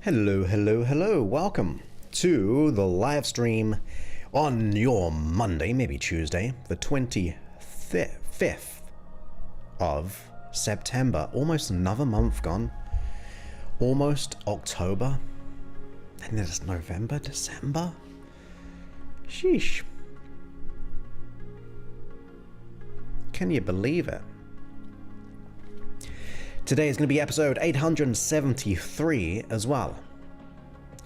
Hello, hello, hello. Welcome to the live stream on your Monday, maybe Tuesday, the 25th of September. Almost another month gone. Almost October. And then it's November, December. Sheesh. Can you believe it? Today is going to be episode 873 as well.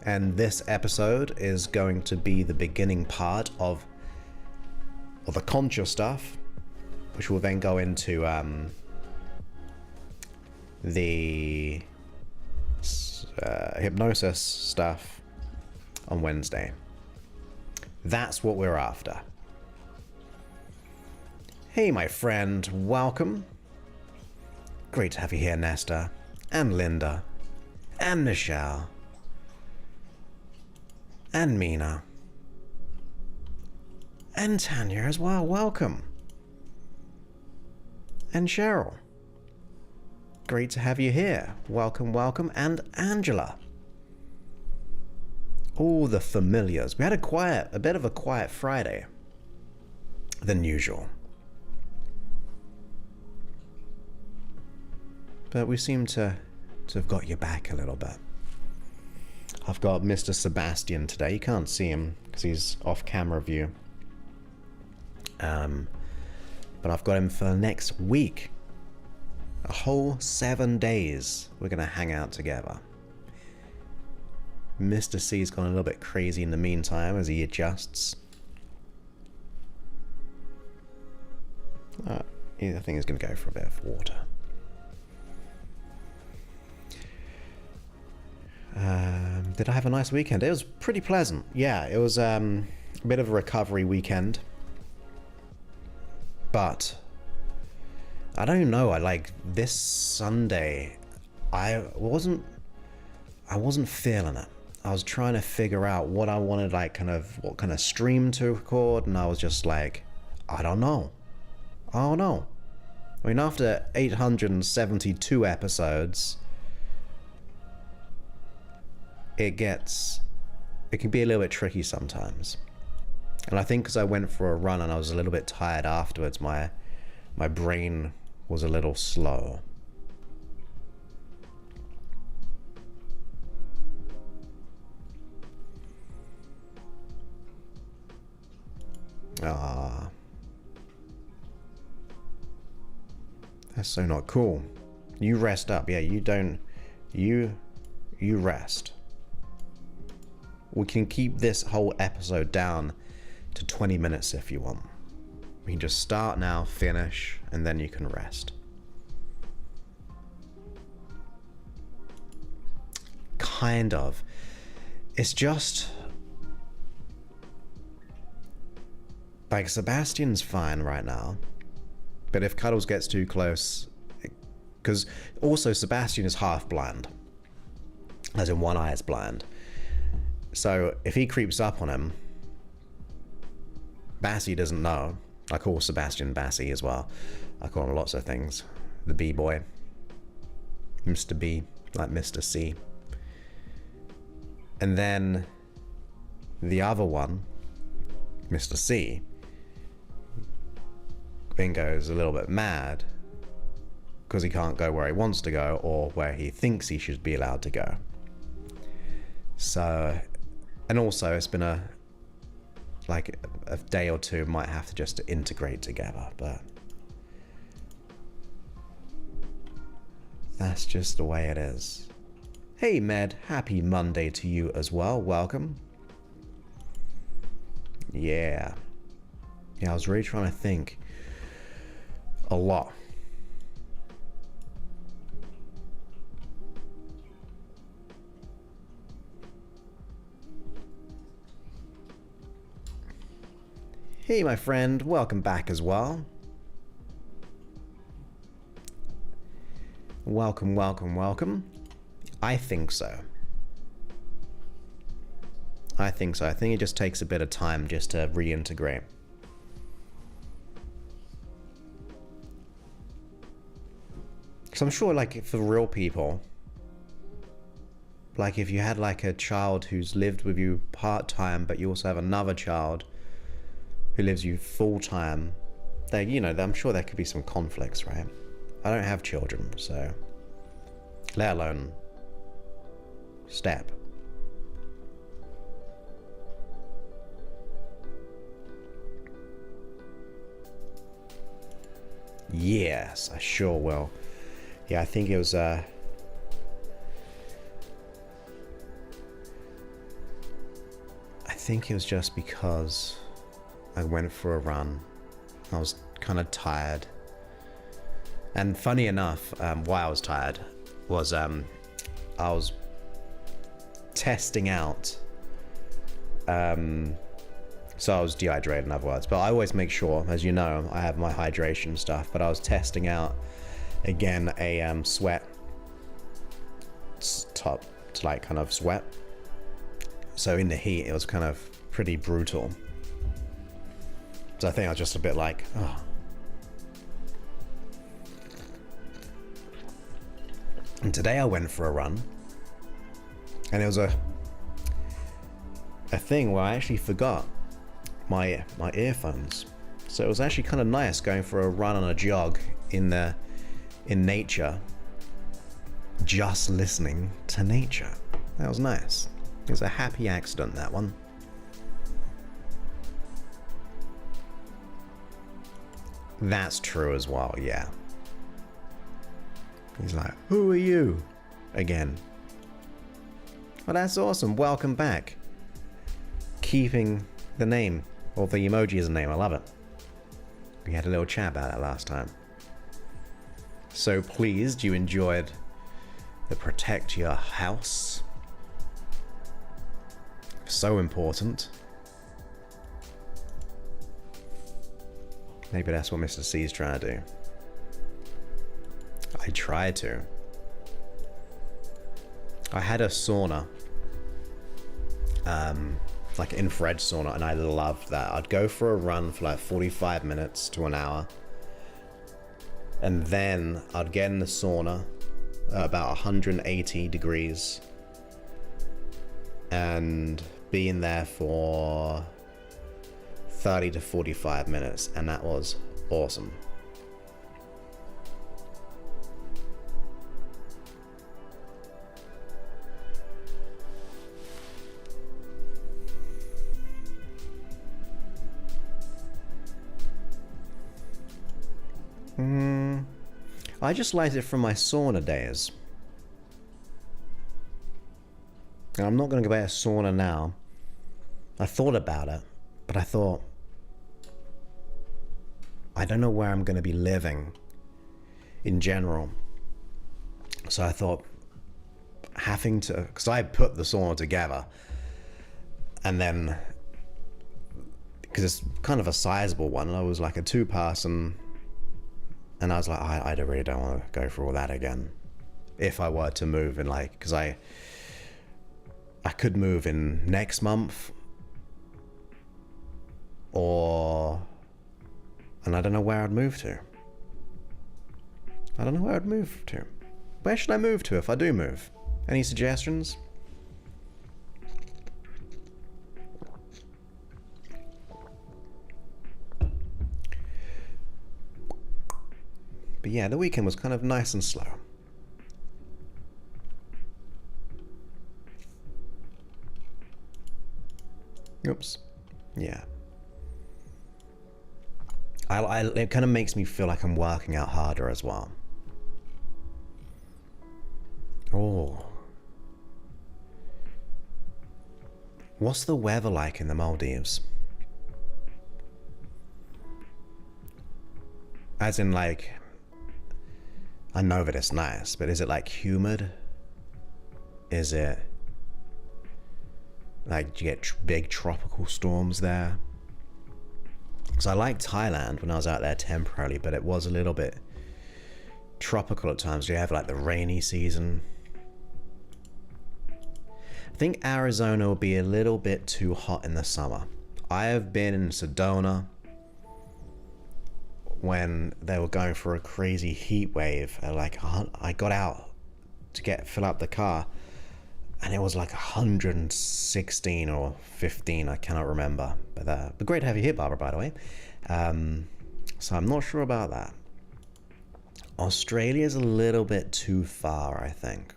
And this episode is going to be the beginning part of the concha stuff, which will then go into the hypnosis stuff on Wednesday. That's what we're after. Hey, my friend, welcome. Great to have you here, Nesta, and Linda, and Michelle, and Mina, and Tanya as well. Welcome. And Cheryl. Great to have you here. Welcome, welcome. And Angela. All the familiars. We had a bit of a quiet Friday than usual. But we seem to have got you back a little bit. I've got Mr. Sebastian today. You can't see him because he's off camera view. But I've got him for next week. A whole 7 days we're going to hang out together. Mr. C's gone a little bit crazy in the meantime as he adjusts. I think he's going to go for a bit of water. Did I have a nice weekend? It was pretty pleasant. Yeah, it was a bit of a recovery weekend. But I don't know. I like this Sunday. I wasn't feeling it. I was trying to figure out what I wanted, like what kind of stream to record, and I was just like, I don't know. I mean, after 872 episodes. It can be a little bit tricky sometimes. And I think because I went for a run and I was a little bit tired afterwards, my brain was a little slow. That's so not cool. You rest up. Yeah, you rest. We can keep this whole episode down to 20 minutes if you want. We can just start now, finish, and then you can rest. Kind of. It's just like Sebastian's fine right now, but if Cuddles gets too close, because also Sebastian is half blind, as in one eye is blind. So if he creeps up on him, Bassie doesn't know. I call Sebastian Bassie as well. I call him lots of things. The B-boy. Mr. B, like Mr. C. And then the other one, Mr. C, then goes a little bit mad because he can't go where he wants to go or where he thinks he should be allowed to go. So, and also it's been a day or two might have to just integrate together, but that's just the way it is. Hey Med, happy Monday to you as well. Welcome. Yeah, I was really trying to think a lot. Hey, my friend, welcome back as well. Welcome, welcome, welcome. I think so. I think it just takes a bit of time just to reintegrate. Because I'm sure, like, for real people, like if you had like a child who's lived with you part-time, but you also have another child who lives with you full-time, they, you know, I'm sure there could be some conflicts, right? I don't have children, so let alone step. Yes, I sure will. Yeah, I think it was I think it was just because I went for a run. I was kind of tired. And funny enough, why I was tired was I was testing out. So I was dehydrated, in other words. But I always make sure, as you know, I have my hydration stuff. But I was testing out, again, a sweat top to like kind of sweat. So in the heat, it was kind of pretty brutal. So I think I was just a bit like, oh. And today I went for a run. And it was a thing where I actually forgot my earphones. So it was actually kind of nice going for a run on a jog in nature, just listening to nature. That was nice. It was a happy accident, that one. That's true as well, yeah. He's like, who are you? Again. Well, that's awesome. Welcome back. Keeping the name, or the emoji as a name. I love it. We had a little chat about that last time. So pleased you enjoyed the protect your house. So important. Maybe that's what Mr. C is trying to do. I try to. I had a sauna. Like an infrared sauna, and I loved that. I'd go for a run for like 45 minutes to an hour. And then I'd get in the sauna at about 180 degrees. And be in there for 30 to 45 minutes. And that was awesome. I just liked it from my sauna days. And I'm not going to go back to sauna now. I thought about it, but I thought, I don't know where I'm going to be living in general. So I thought, having to, because I put the sauna together, and then, because it's kind of a sizable one, and I was like a 2-person. And I was like, I really don't want to go through all that again. If I were to move in, like, because I could move in next month, and I don't know where I'd move to. I don't know where I'd move to. Where should I move to if I do move? Any suggestions? But yeah, the weekend was kind of nice and slow. Oops. Yeah. It kind of makes me feel like I'm working out harder as well. Oh. What's the weather like in the Maldives? As in, like, I know that it's nice, but is it like humid? Is it like, do you get big tropical storms there? Because I liked Thailand when I was out there temporarily, but it was a little bit tropical at times. Do you have like the rainy season? I think Arizona will be a little bit too hot in the summer. I have been in Sedona when they were going for a crazy heat wave. Like, I got out to fill up the car, and it was like 116 or 15, I cannot remember. But great to have you here, Barbara, by the way. So I'm not sure about that. Australia's a little bit too far, I think.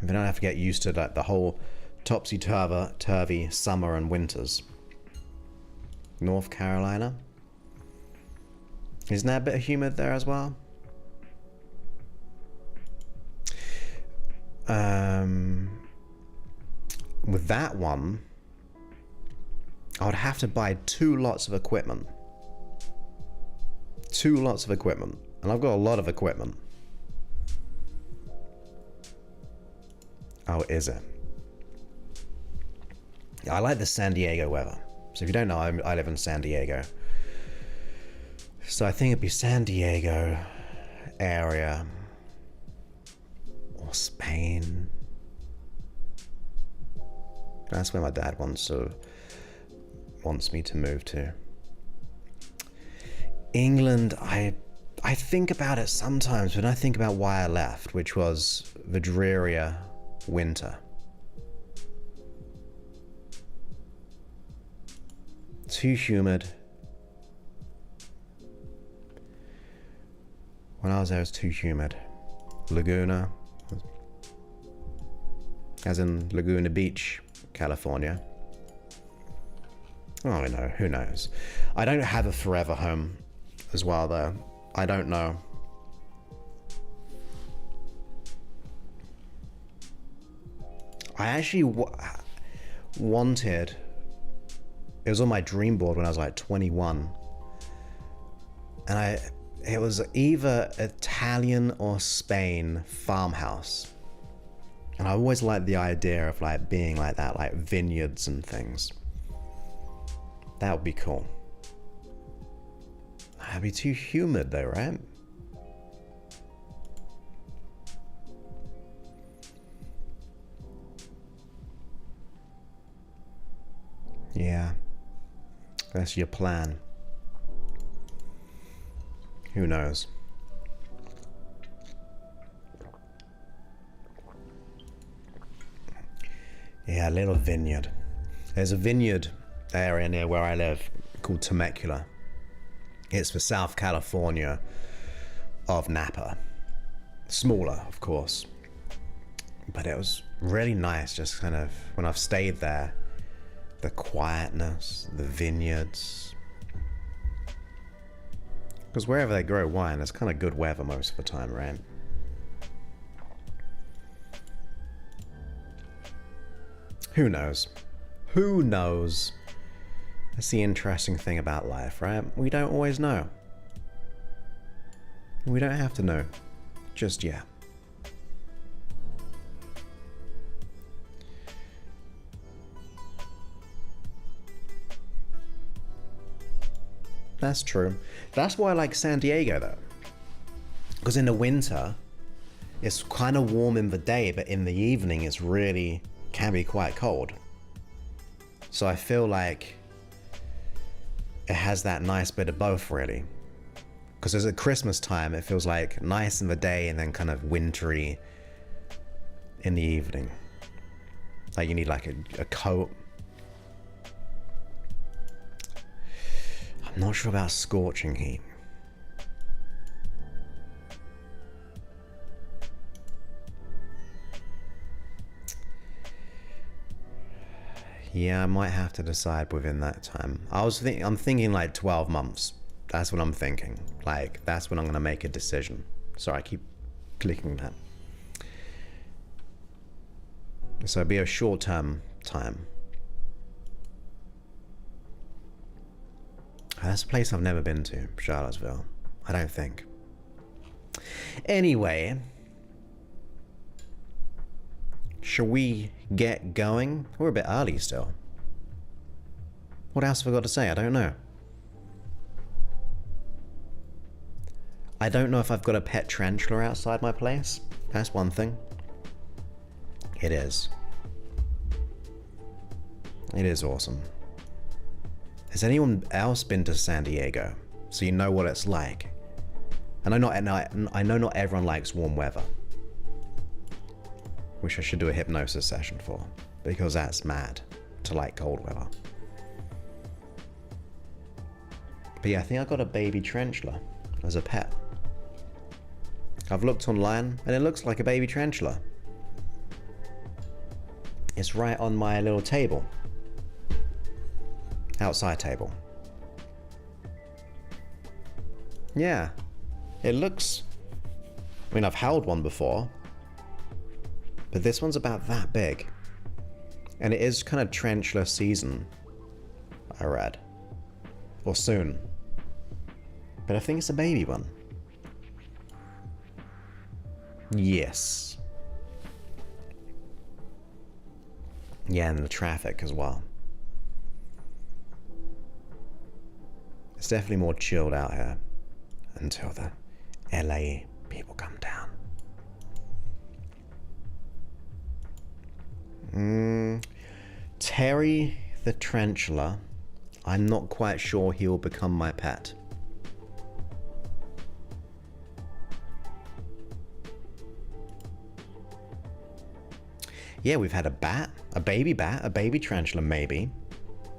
We don't have to get used to like the whole topsy-turvy summer and winters. North Carolina. Isn't that a bit humid there as well? With that one, I would have to buy 2 lots of equipment. 2 lots of equipment. And I've got a lot of equipment. Oh, is it? I like the San Diego weather. So if you don't know, I live in San Diego. So I think it'd be San Diego area or Spain. That's where my dad wants me to move to. England, I think about it sometimes when I think about why I left, which was the drearier winter. Too humid. When I was there, it was too humid. Laguna, as in Laguna Beach, California. Oh, no, who knows? I don't have a forever home as well, though. I don't know. I actually wanted... It was on my dream board when I was like 21. And it was either Italian or Spain farmhouse. And I always liked the idea of like being like that, like vineyards and things. That would be cool. That'd be too humid though, right? Yeah. That's your plan. Who knows? Yeah, a little vineyard. There's a vineyard area near where I live called Temecula. It's for South California of Napa. Smaller, of course. But it was really nice, just kind of, when I've stayed there, the quietness, the vineyards. Because wherever they grow wine, it's kind of good weather most of the time, right? Who knows? Who knows? That's the interesting thing about life, right? We don't always know. We don't have to know just yet. That's true. That's why I like San Diego, though. Because in the winter, it's kind of warm in the day, but in the evening, it's really can be quite cold. So I feel like it has that nice bit of both, really. Because as at Christmas time, it feels like nice in the day and then kind of wintry in the evening. Like you need like a coat. I'm not sure about scorching heat. Yeah, I might have to decide within that time. I'm thinking like 12 months. That's what I'm thinking. Like, that's when I'm going to make a decision. Sorry, I keep clicking that. So it'll be a short-term time. That's a place I've never been to, Charlottesville. I don't think. Anyway, shall we get going? We're a bit early still. What else have I got to say? I don't know. I don't know if I've got a pet tarantula outside my place. That's one thing. It is. It is awesome. Has anyone else been to San Diego? So you know what it's like. And I know not everyone likes warm weather, which I should do a hypnosis session for, because that's mad to like cold weather. But yeah, I think I got a baby tarantula as a pet. I've looked online and it looks like a baby tarantula. It's right on my little table. Outside table. Yeah. It looks... I mean, I've held one before. But this one's about that big. And it is kind of tarantula season, I read. Or soon. But I think it's a baby one. Yes. Yeah, and the traffic as well. It's definitely more chilled out here until the LA people come down. Terry the tarantula. I'm not quite sure he will become my pet. Yeah, we've had a bat, a baby tarantula maybe.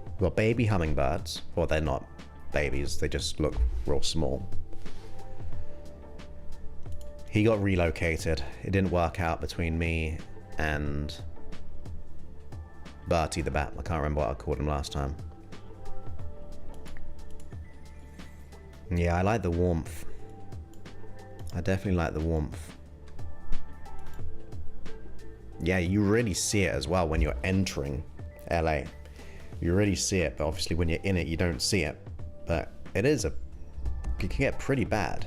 We've got baby hummingbirds. Well, they're not babies, they just look real small. He got relocated. It didn't work out between me and Bertie the bat. I can't remember what I called him last time. Yeah, I like the warmth. I definitely like the warmth. Yeah, you really see it as well when you're entering LA. You really see it, but obviously when you're in it, you don't see it. But it can get pretty bad.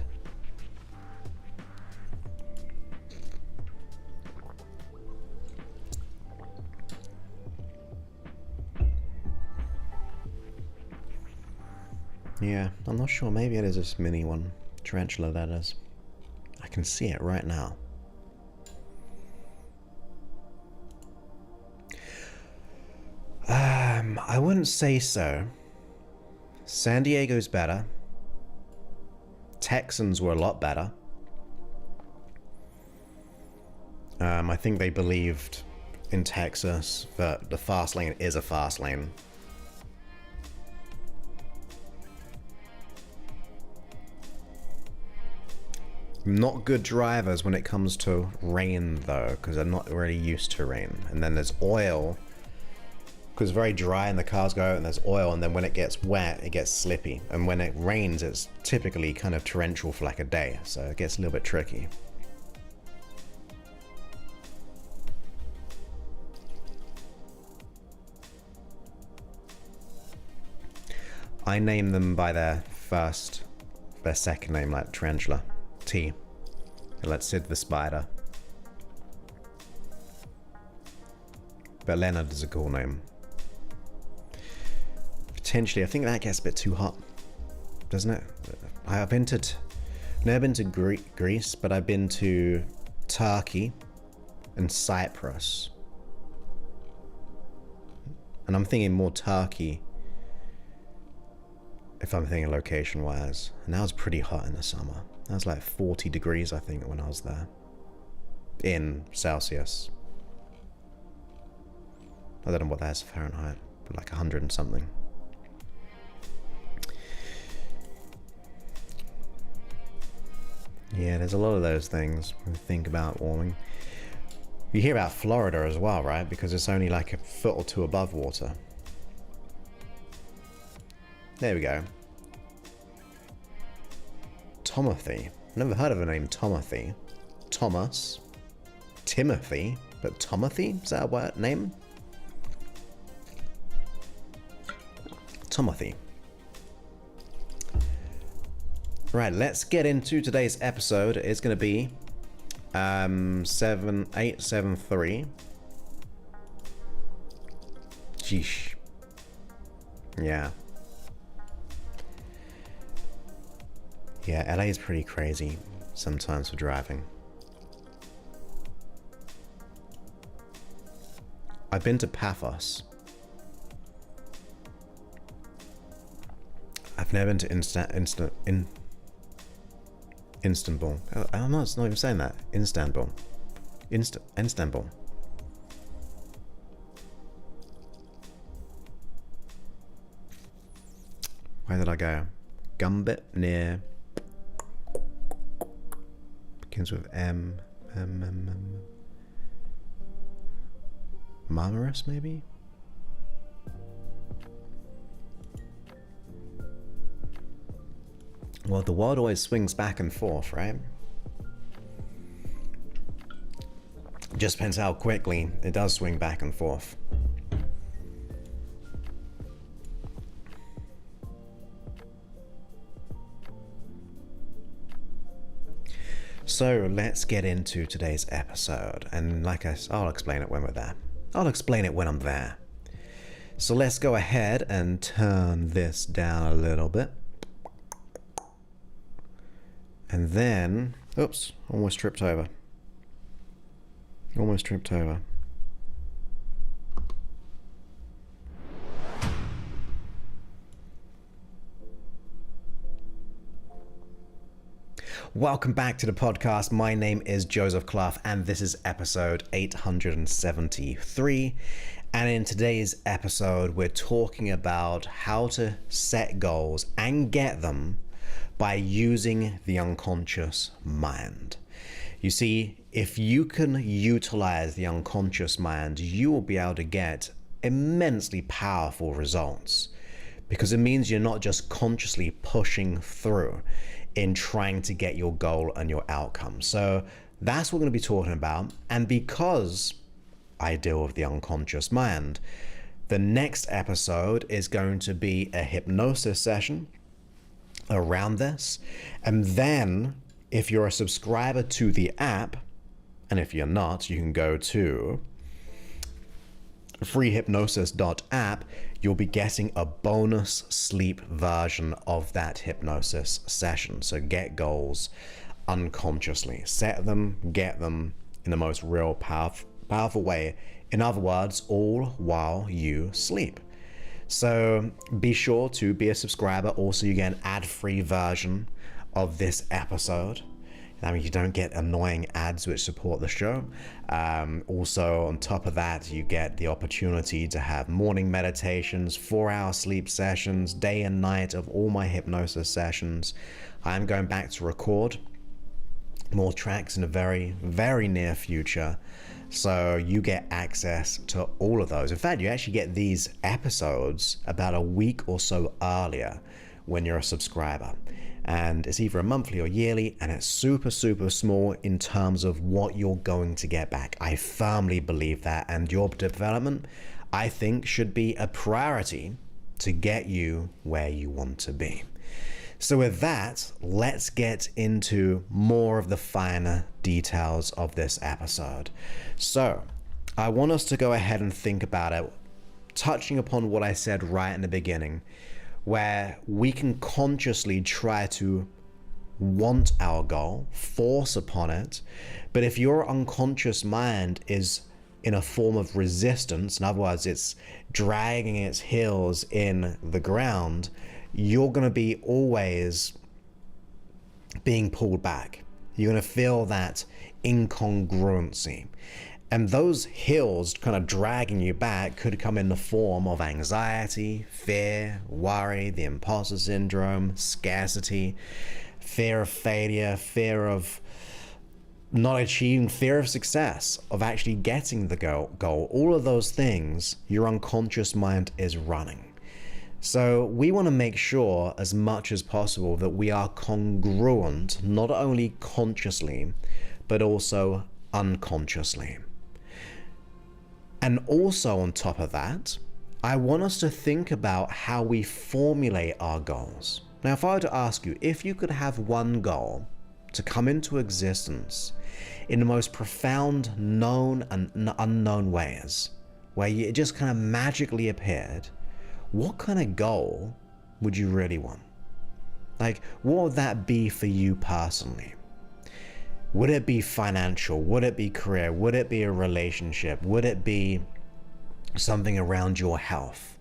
Yeah, I'm not sure. Maybe it is this mini one. Tarantula, that is. I can see it right now. I wouldn't say so. San Diego's better. Texans were a lot better. I think they believed in Texas that the fast lane is a fast lane. Not good drivers when it comes to rain though, because they're not really used to rain. And then there's oil. Because it's very dry and the cars go out and there's oil, and then when it gets wet it gets slippy, and when it rains it's typically kind of torrential for like a day, so it gets a little bit tricky. I name them by their second name, like tarantula, T. And let's Sid the spider. But Leonard is a cool name. Potentially, I think that gets a bit too hot, doesn't it? I've never been to Greece, but I've been to Turkey and Cyprus. And I'm thinking more Turkey, if I'm thinking location-wise. And that was pretty hot in the summer. That was like 40 degrees, I think, when I was there. In Celsius. I don't know what that is Fahrenheit, but like 100 and something. Yeah, there's a lot of those things when we think about warming. You hear about Florida as well, right? Because it's only like a foot or two above water. There we go. Tomothy. Never heard of a name Tomothy. Thomas. Timothy. But Tomothy? Is that a word name? Tomothy. Right, let's get into today's episode. It's going to be 7873. Sheesh. Yeah. Yeah, LA is pretty crazy sometimes for driving. I've been to Paphos. I've never been to Istanbul. I'm not even saying that. Istanbul. Istanbul. Where did I go? Gumbit near. Begins with M. Marmaris, maybe? Well, the world always swings back and forth, right? Just depends how quickly it does swing back and forth. So let's get into today's episode, and I'll explain it when we're there. I'll explain it when I'm there. So let's go ahead and turn this down a little bit. And then, oops, almost tripped over. Welcome back to the podcast. My name is Joseph Clough, and this is episode 873. And in today's episode, we're talking about how to set goals and get them by using the unconscious mind. You see, if you can utilize the unconscious mind, you will be able to get immensely powerful results, because it means you're not just consciously pushing through in trying to get your goal and your outcome. So that's what we're going to be talking about. And because I deal with the unconscious mind, the next episode is going to be a hypnosis session around this. And then if you're a subscriber to the app, and if you're not, you can go to freehypnosis.app, you'll be getting a bonus sleep version of that hypnosis session. So get goals unconsciously. Set them, get them in the most real, powerful way. In other words, all while you sleep. So be sure to be a subscriber. Also, you get an ad-free version of this episode. That means you don't get annoying ads which support the show. Also, on top of that, you get the opportunity to have morning meditations, 4-hour sleep sessions, day and night of all my hypnosis sessions. I'm going back to record more tracks in the very, very near future. So you get access to all of those. In fact, you actually get these episodes about a week or so earlier when you're a subscriber. And it's either a monthly or yearly, and it's super, super small in terms of what you're going to get back. I firmly believe that, and your development, I think, should be a priority to get you where you want to be. So with that, let's get into more of the finer details of this episode. So I want us to go ahead and think about it, touching upon what I said right in the beginning, where we can consciously try to want our goal, force upon it. But if your unconscious mind is in a form of resistance, in other words, it's dragging its heels in the ground, you're going to be always being pulled back. You're going to feel that incongruency. And those hills kind of dragging you back could come in the form of anxiety, fear, worry, the imposter syndrome, scarcity, fear of failure, fear of not achieving, fear of success, of actually getting the goal. All of those things, your unconscious mind is running. So we want to make sure as much as possible that we are congruent, not only consciously, but also unconsciously. And also on top of that, I want us to think about how we formulate our goals. Now, if I were to ask you, if you could have one goal to come into existence in the most profound known and unknown ways, where it just kind of magically appeared, what kind of goal would you really want? Like, what would that be for you personally? Would it be financial? Would it be career? Would it be a relationship? Would it be something around your health?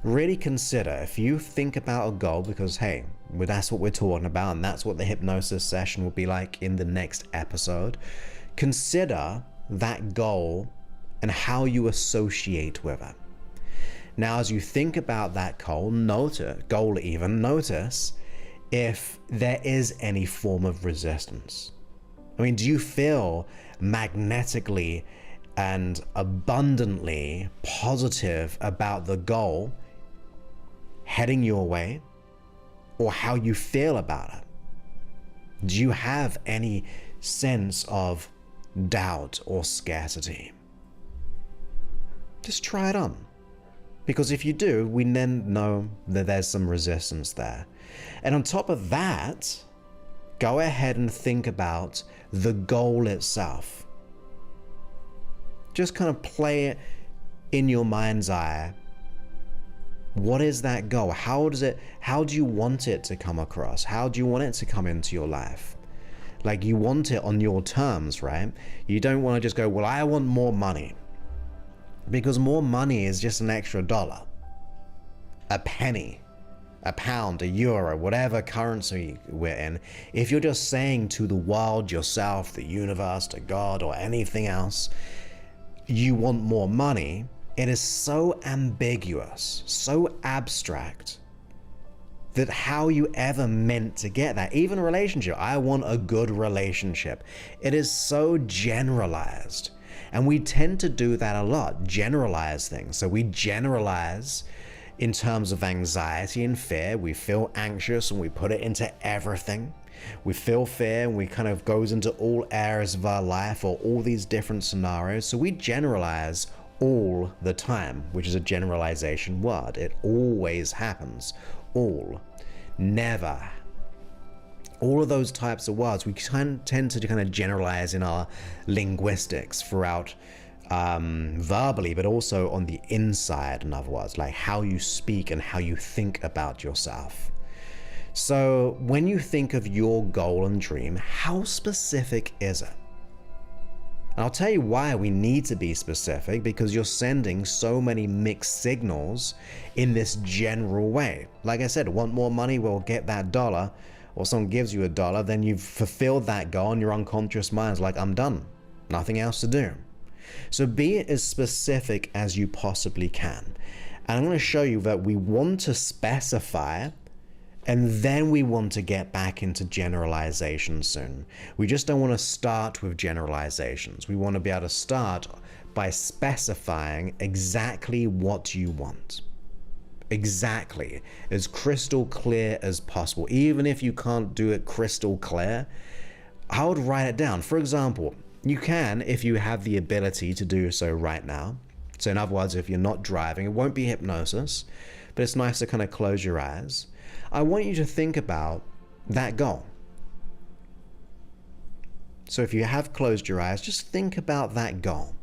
Really consider, if you think about a goal, because hey, that's what we're talking about, and that's what the hypnosis session will be like in the next episode. Consider that goal and how you associate with it. Now, as you think about that goal, notice if there is any form of resistance. I mean, do you feel magnetically and abundantly positive about the goal heading your way, or how you feel about it? Do you have any sense of doubt or scarcity? Just try it on. Because if you do, we then know that there's some resistance there. And on top of that, go ahead and think about the goal itself. Just kind of play it in your mind's eye. What is that goal? How do you want it to come across? How do you want it to come into your life? Like, you want it on your terms, right? You don't want to just go, well, I want more money. Because more money is just an extra dollar, a penny, a pound, a euro, whatever currency we're in. If you're just saying to the world, yourself, the universe, to God, or anything else, you want more money, it is so ambiguous, so abstract, that how you ever meant to get that, even a relationship, I want a good relationship, it is so generalized. And we tend to do that a lot, generalize things. So we generalize in terms of anxiety and fear. We feel anxious and we put it into everything. We feel fear and we kind of goes into all areas of our life, or all these different scenarios. So we generalize all the time, which is a generalization word. It always happens. All. Never. All of those types of words we tend to kind of generalize in our linguistics throughout, verbally, but also on the inside, in other words, like how you speak and how you think about yourself. So when you think of your goal and dream, how specific is it? And I'll tell you why we need to be specific, because you're sending so many mixed signals in this general way. Like I said, want more money, well, get that dollar. Or someone gives you $1, then you've fulfilled that goal and your unconscious mind's like, I'm done. Nothing else to do. So be as specific as you possibly can. And I'm going to show you that we want to specify, and then we want to get back into generalization soon. We just don't want to start with generalizations. We want to be able to start by specifying exactly what you want. Exactly, as crystal clear as possible. Even if you can't do it crystal clear, I would write it down. For example, you can, if you have the ability to do so right now. So in other words, if you're not driving, it won't be hypnosis, but it's nice to kind of close your eyes. I want you to think about that goal. So if you have closed your eyes, just think about that goal.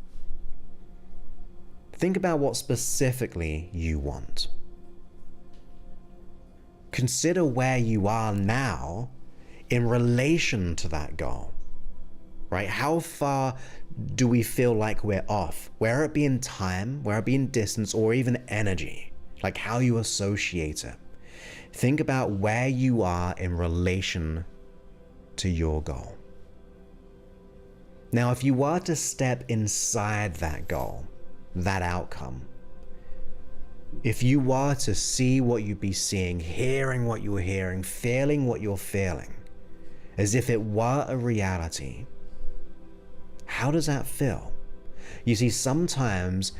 Think about what specifically you want. Consider where you are now in relation to that goal, right? How far do we feel like we're off? Whether it be in time, whether it be in distance, or even energy, like how you associate it. Think about where you are in relation to your goal. Now, if you were to step inside that goal, that outcome, if you were to see what you'd be seeing, hearing what you're hearing, feeling what you're feeling, as if it were a reality, how does that feel? You see, sometimes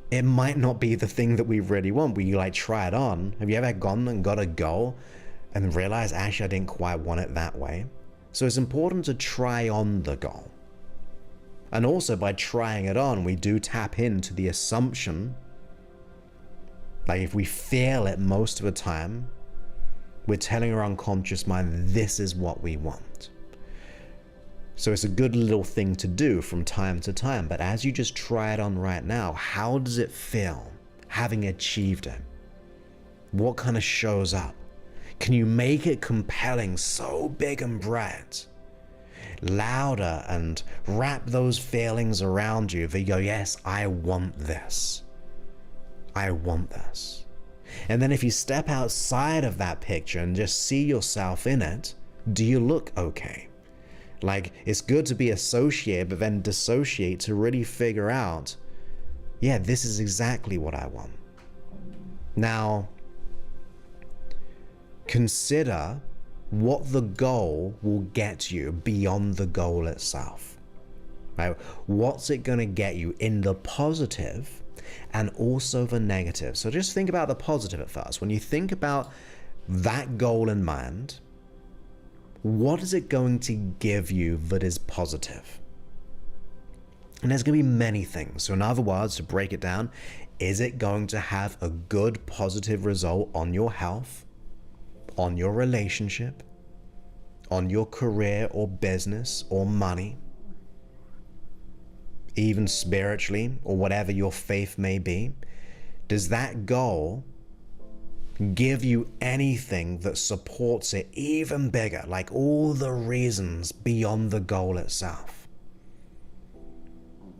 it might not be the thing that we really want. We like try it on. Have you ever gone and got a goal and realized, actually, I didn't quite want it that way? So it's important to try on the goal. And also by trying it on, we do tap into the assumption, like if we feel it most of the time, we're telling our unconscious mind, this is what we want. So it's a good little thing to do from time to time. But as you just try it on right now, how does it feel having achieved it? What kind of shows up? Can you make it compelling, so big and bright, louder, and wrap those feelings around you that you go, yes, I want this. I want this. And then if you step outside of that picture and just see yourself in it, do you look okay? Like, it's good to be associated, but then dissociate to really figure out, yeah, this is exactly what I want. Now, consider what the goal will get you beyond the goal itself. Right? What's it going to get you in the positive and also the negative? So just think about the positive at first. When you think about that goal in mind, what is it going to give you that is positive? And there's going to be many things. So in other words, to break it down, is it going to have a good positive result on your health, on your relationship, on your career or business or money, even spiritually or whatever your faith may be? Does that goal give you anything that supports it even bigger, like all the reasons beyond the goal itself?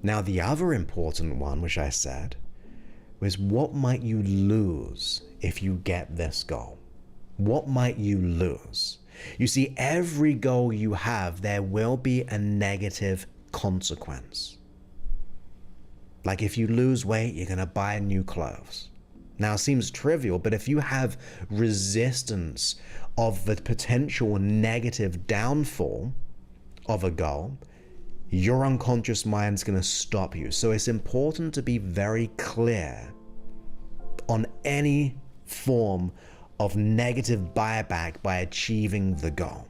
Now, the other important one, which I said, was what might you lose if you get this goal? What might you lose? You see, every goal you have, there will be a negative consequence. Like if you lose weight, you're going to buy new clothes. Now, it seems trivial, but if you have resistance of the potential negative downfall of a goal, your unconscious mind's going to stop you. So it's important to be very clear on any form of negative buyback by achieving the goal.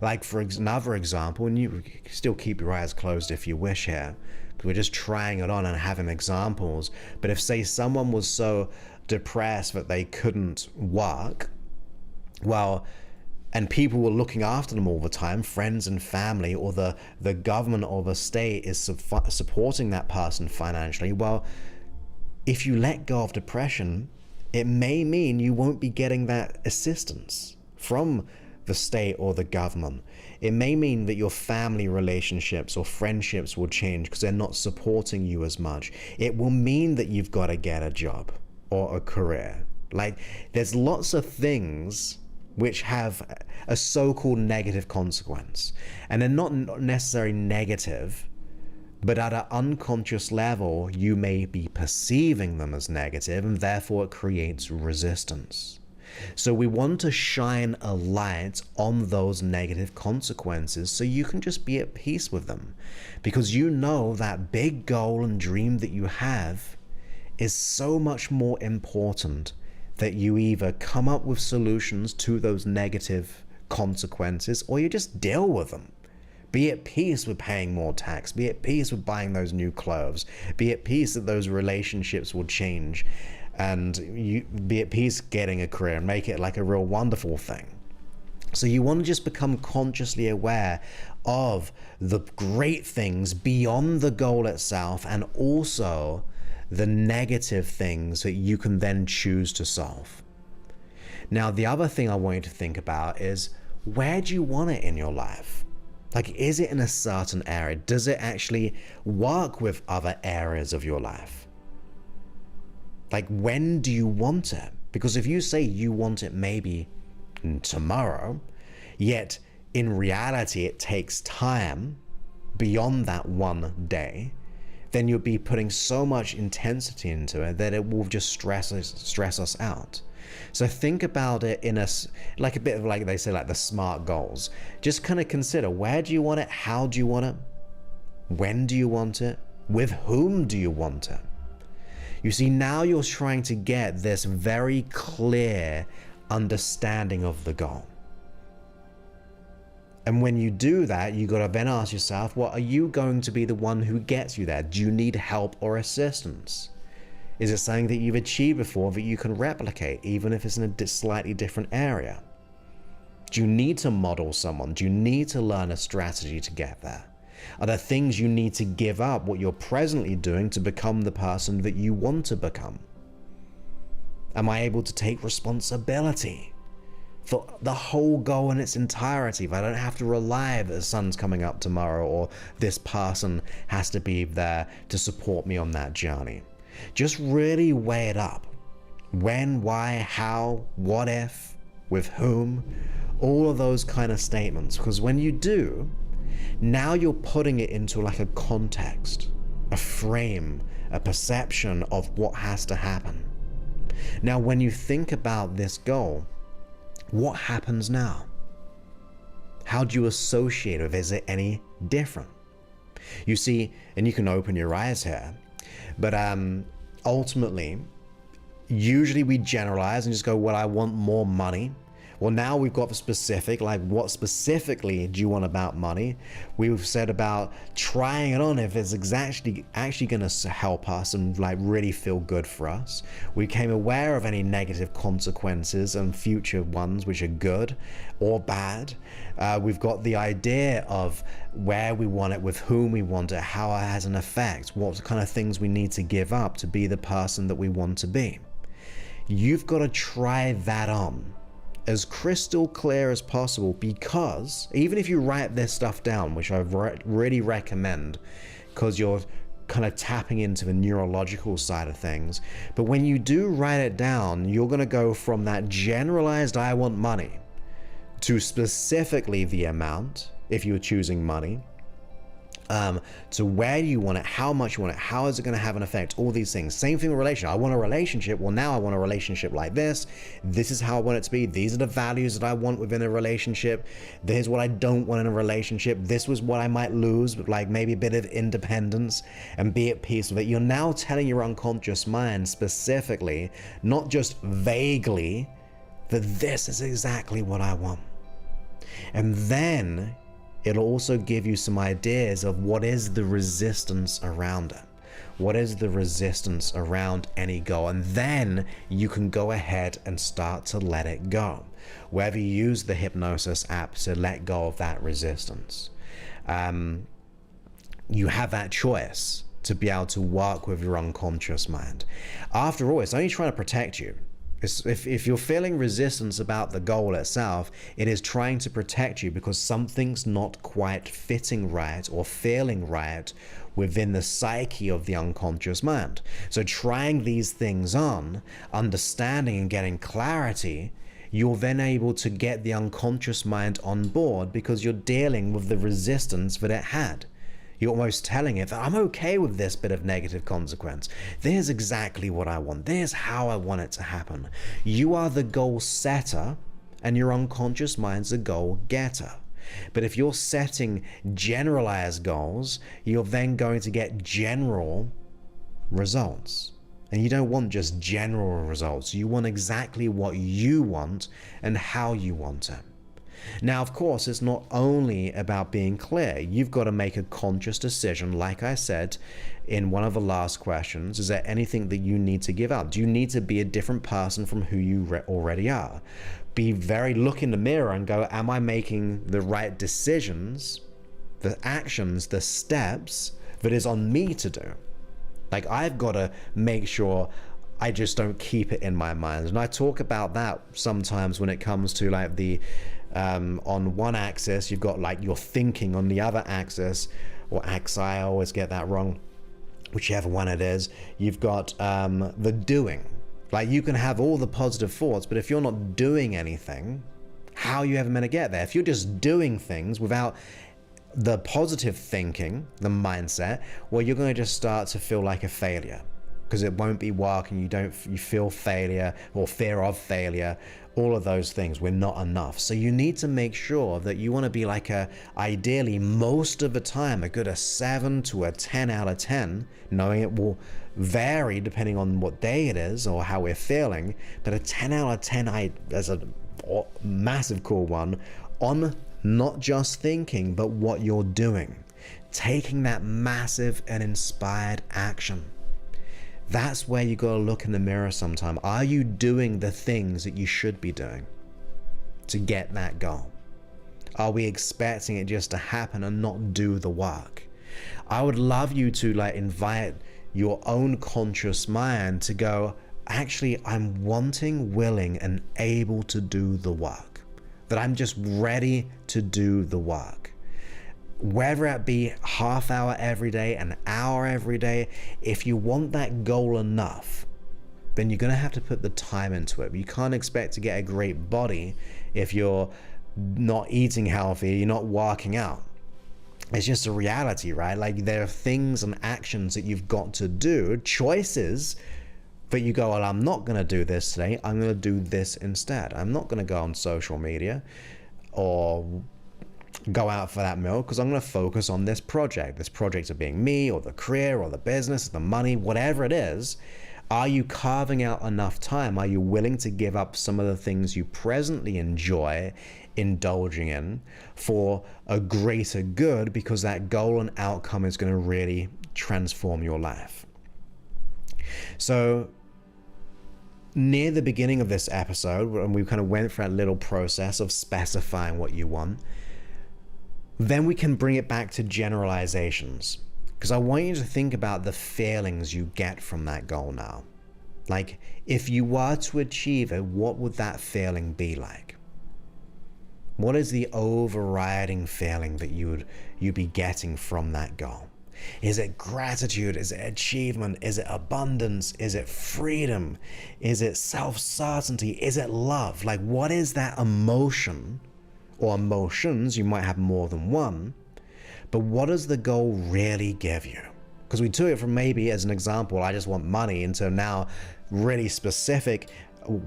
Like for another example, and you still keep your eyes closed if you wish here, because we're just trying it on and having examples. But if, say, someone was so depressed that they couldn't work, well, and people were looking after them all the time, friends and family, or the government or the state is supporting that person financially, well, if you let go of depression, it may mean you won't be getting that assistance from the state or the government. It may mean that your family relationships or friendships will change because they're not supporting you as much. It will mean that you've got to get a job or a career. Like, there's lots of things which have a so-called negative consequence. And they're not necessarily negative, but at an unconscious level, you may be perceiving them as negative, and therefore it creates resistance. So we want to shine a light on those negative consequences so you can just be at peace with them. Because you know that big goal and dream that you have is so much more important that you either come up with solutions to those negative consequences or you just deal with them. Be at peace with paying more tax. Be at peace with buying those new clothes. Be at peace that those relationships will change. And you be at peace getting a career and make it like a real wonderful thing. So you want to just become consciously aware of the great things beyond the goal itself and also the negative things that you can then choose to solve. Now, the other thing I want you to think about is, where do you want it in your life? Like, is it in a certain area? Does it actually work with other areas of your life? Like, when do you want it? Because if you say you want it maybe tomorrow, yet in reality it takes time beyond that one day, then you'll be putting so much intensity into it that it will just stress us out. So think about it in a bit of, like they say, like the SMART goals. Just kind of consider, where do you want it? How do you want it? When do you want it? With whom do you want it? You see, now you're trying to get this very clear understanding of the goal. And when you do that, you got to then ask yourself, well, are you going to be the one who gets you there? Do you need help or assistance? Is it something that you've achieved before that you can replicate, even if it's in a slightly different area? Do you need to model someone? Do you need to learn a strategy to get there? Are there things you need to give up what you're presently doing to become the person that you want to become? Am I able to take responsibility for the whole goal in its entirety? If I don't have to rely that the sun's coming up tomorrow or this person has to be there to support me on that journey. Just really weigh it up. When, why, how, what if, with whom, all of those kind of statements. Because when you do, now you're putting it into like a context, a frame, a perception of what has to happen. Now, when you think about this goal, what happens now? How do you associate it? Is it any different? You see, and you can open your eyes here, but ultimately, usually we generalize and just go, well, I want more money. Well, now we've got the specific, like what specifically do you want about money? We've said about trying it on if it's actually going to help us and like really feel good for us. We became aware of any negative consequences and future ones which are good or bad. We've got the idea of where we want it, with whom we want it, how it has an effect, what kind of things we need to give up to be the person that we want to be. You've got to try that on as crystal clear as possible, because even if you write this stuff down, which I really recommend, because you're kind of tapping into the neurological side of things, but when you do write it down, you're going to go from that generalized I want money to specifically the amount, if you're choosing money, to where you want it, how much you want it, how is it going to have an effect, all these things. Same thing with relationship. I want a relationship. Well, now I want a relationship like this. This is how I want it to be. These are the values that I want within a relationship. Here's what I don't want in a relationship. This was what I might lose, like maybe a bit of independence, and be at peace with it. You're now telling your unconscious mind specifically, not just vaguely, that this is exactly what I want. And then it'll also give you some ideas of what is the resistance around it. What is the resistance around any goal? And then you can go ahead and start to let it go. Whether you use the hypnosis app to let go of that resistance, you have that choice to be able to work with your unconscious mind. After all, it's only trying to protect you. If you're feeling resistance about the goal itself, it is trying to protect you because something's not quite fitting right or feeling right within the psyche of the unconscious mind. So trying these things on, understanding and getting clarity, you're then able to get the unconscious mind on board because you're dealing with the resistance that it had. You're almost telling it that I'm okay with this bit of negative consequence. There's exactly what I want. There's how I want it to happen. You are the goal setter and your unconscious mind's the goal getter. But if you're setting generalized goals, you're then going to get general results. And you don't want just general results. You want exactly what you want and how you want it. Now, of course, it's not only about being clear. You've got to make a conscious decision. Like I said in one of the last questions, is there anything that you need to give up? Do you need to be a different person from who you already are? Look in the mirror and go, am I making the right decisions, the actions, the steps that is on me to do? Like, I've got to make sure I just don't keep it in my mind. And I talk about that sometimes when it comes to like the on one axis, you've got like your thinking. On the other axis, or axi, I always get that wrong, whichever one it is, you've got the doing. Like, you can have all the positive thoughts, but if you're not doing anything, how are you ever meant to get there? If you're just doing things without the positive thinking, the mindset, well, you're going to just start to feel like a failure because it won't be working. You feel failure or fear of failure. All of those things, we're not enough. So you need to make sure that you want to be like ideally most of the time, a good 7 to a 10 out of 10, knowing it will vary depending on what day it is or how we're feeling, but a 10 out of 10 as a massive cool one on not just thinking, but what you're doing, taking that massive and inspired action. That's where you got to look in the mirror sometime. Are you doing the things that you should be doing to get that goal? Are we expecting it just to happen and not do the work? I would love you to like invite your own conscious mind to go, actually, I'm wanting, willing, and able to do the work. That I'm just ready to do the work. Whether it be half hour every day, an hour every day, if you want that goal enough, then you're going to have to put the time into it. You can't expect to get a great body if you're not eating healthy, you're not working out. It's just a reality, right? Like, there are things and actions that you've got to do, choices that you go, well, I'm not going to do this today. I'm going to do this instead. I'm not going to go on social media or go out for that meal because I'm going to focus on this project of being me, or the career, or the business, or the money, whatever it is. Are you carving out enough time? Are you willing to give up some of the things you presently enjoy indulging in for a greater good, because that goal and outcome is going to really transform your life? So near the beginning of this episode, when we kind of went through that little process of specifying what you want, then we can bring it back to generalizations, because I want you to think about the feelings you get from that goal now. Like, if you were to achieve it, what would that feeling be like? What is the overriding feeling that you'd be getting from that goal? Is it gratitude? Is it achievement? Is it abundance? Is it freedom? Is it self-certainty? Is it love? Like, what is that emotion or emotions? You might have more than one, but what does the goal really give you? Because we took it from, maybe as an example, I just want money, into now really specific,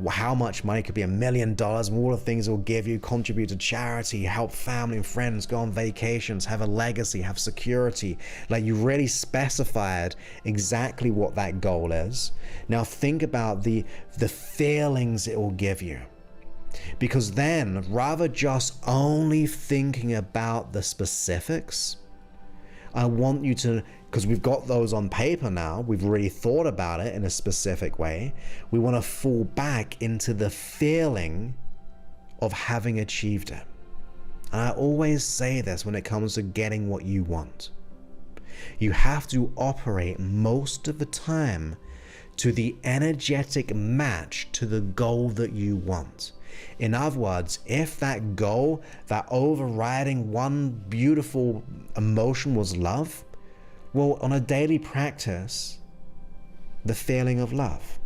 how much money could be $1 million, and all the things it will give you: contribute to charity, help family and friends, go on vacations, have a legacy, have security. Like, you really specified exactly what that goal is. Now think about the feelings it will give you. Because then, rather just only thinking about the specifics, I want you to, because we've got those on paper now, we've really thought about it in a specific way, we want to fall back into the feeling of having achieved it. And I always say this when it comes to getting what you want. You have to operate most of the time to the energetic match to the goal that you want. In other words, if that goal, that overriding one beautiful emotion was love, well, on a daily practice, the feeling of love.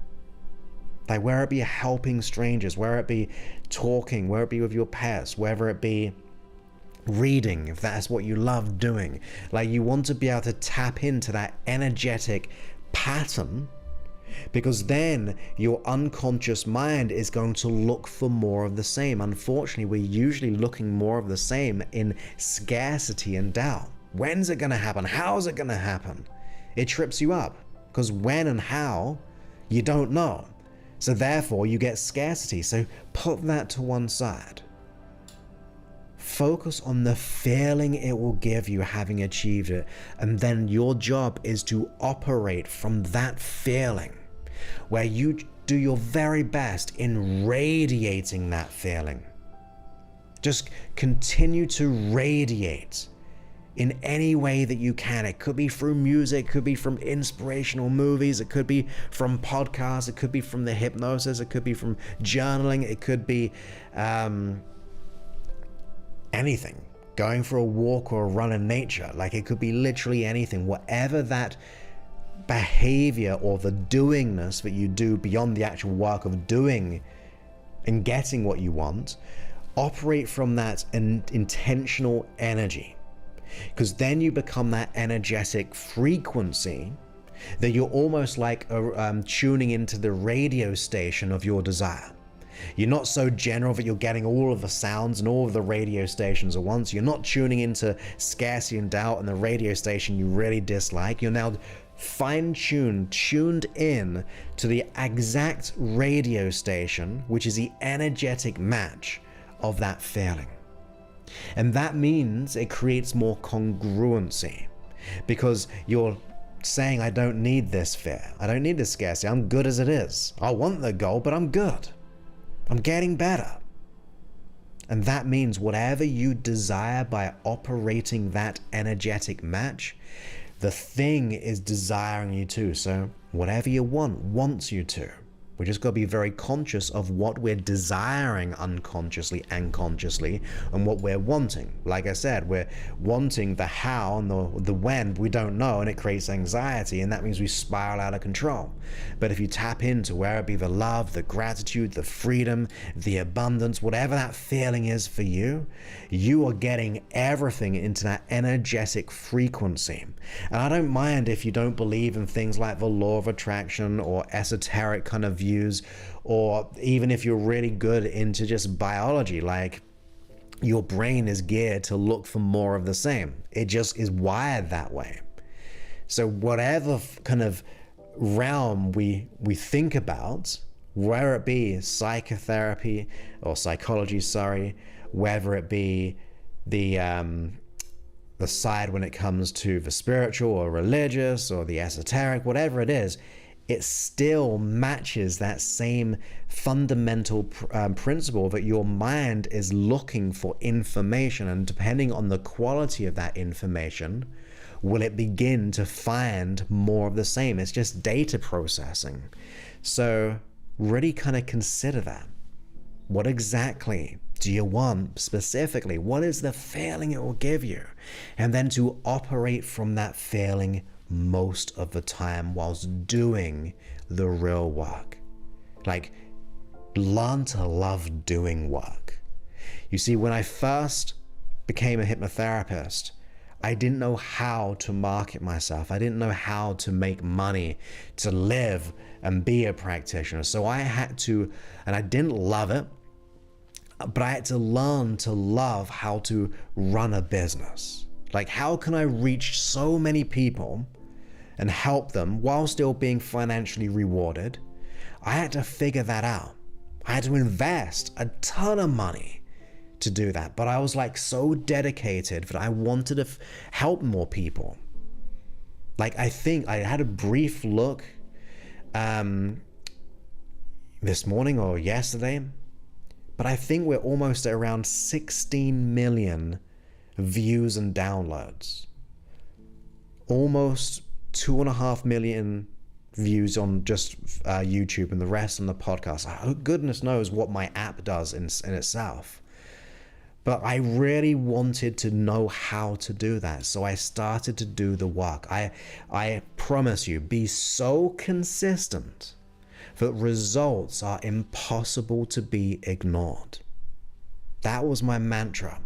Like, whether it be helping strangers, whether it be talking, whether it be with your pets, whether it be reading, if that's what you love doing. Like, you want to be able to tap into that energetic pattern, because then your unconscious mind is going to look for more of the same. Unfortunately, we're usually looking more of the same in scarcity and doubt. When's it going to happen? How's it going to happen? It trips you up, because when and how, you don't know. So therefore, you get scarcity. So put that to one side. Focus on the feeling it will give you having achieved it. And then your job is to operate from that feeling, where you do your very best in radiating that feeling. Just continue to radiate in any way that you can. It could be through music, it could be from inspirational movies, it could be from podcasts, it could be from the hypnosis, it could be from journaling, it could be anything. Going for a walk or a run in nature. Like, it could be literally anything. Whatever that behavior or the doingness that you do beyond the actual work of doing and getting what you want, operate from that intentional energy. Because then you become that energetic frequency that you're almost like tuning into the radio station of your desire. You're not so general that you're getting all of the sounds and all of the radio stations at once. You're not tuning into scarcity and doubt and the radio station you really dislike. You're now fine-tuned, tuned in to the exact radio station, which is the energetic match of that feeling. And that means it creates more congruency, because you're saying, I don't need this fear. I don't need this scarcity. I'm good as it is. I want the goal, but I'm good. I'm getting better. And that means whatever you desire, by operating that energetic match, the thing is desiring you to. So whatever you want wants you to, We just got to be very conscious of what we're desiring unconsciously and consciously and what we're wanting. Like I said, we're wanting the how and the when we don't know, and it creates anxiety, and that means we spiral out of control. But if you tap into where it be the love, the gratitude, the freedom, the abundance, whatever that feeling is for you, you are getting everything into that energetic frequency. And I don't mind if you don't believe in things like the law of attraction or esoteric kind of views, or even if you're really good into just biology, like your brain is geared to look for more of the same. It just is wired that way. So whatever kind of realm we think about, whether it be psychotherapy or psychology, whether it be the side when it comes to the spiritual or religious or the esoteric, whatever it is, it still matches that same fundamental principle that your mind is looking for information, and depending on the quality of that information, will it begin to find more of the same. It's just data processing. So really kind of consider that. What exactly do you want specifically? What is the feeling it will give you? And then to operate from that feeling most of the time whilst doing the real work. Like, learn to love doing work. You see, when I first became a hypnotherapist, I didn't know how to market myself. I didn't know how to make money, to live and be a practitioner. So I had to, and I didn't love it, but I had to learn to love how to run a business. Like, how can I reach so many people and help them while still being financially rewarded? I had to figure that out. I had to invest a ton of money to do that. But I was like so dedicated that I wanted to help more people. Like, I think I had a brief look this morning or yesterday, but I think we're almost at around 16 million views and downloads. Almost 2.5 million views on just YouTube, and the rest on the podcast. Goodness knows what my app does in itself. But I really wanted to know how to do that. So I started to do the work. I promise you, be so consistent that results are impossible to be ignored. That was my mantra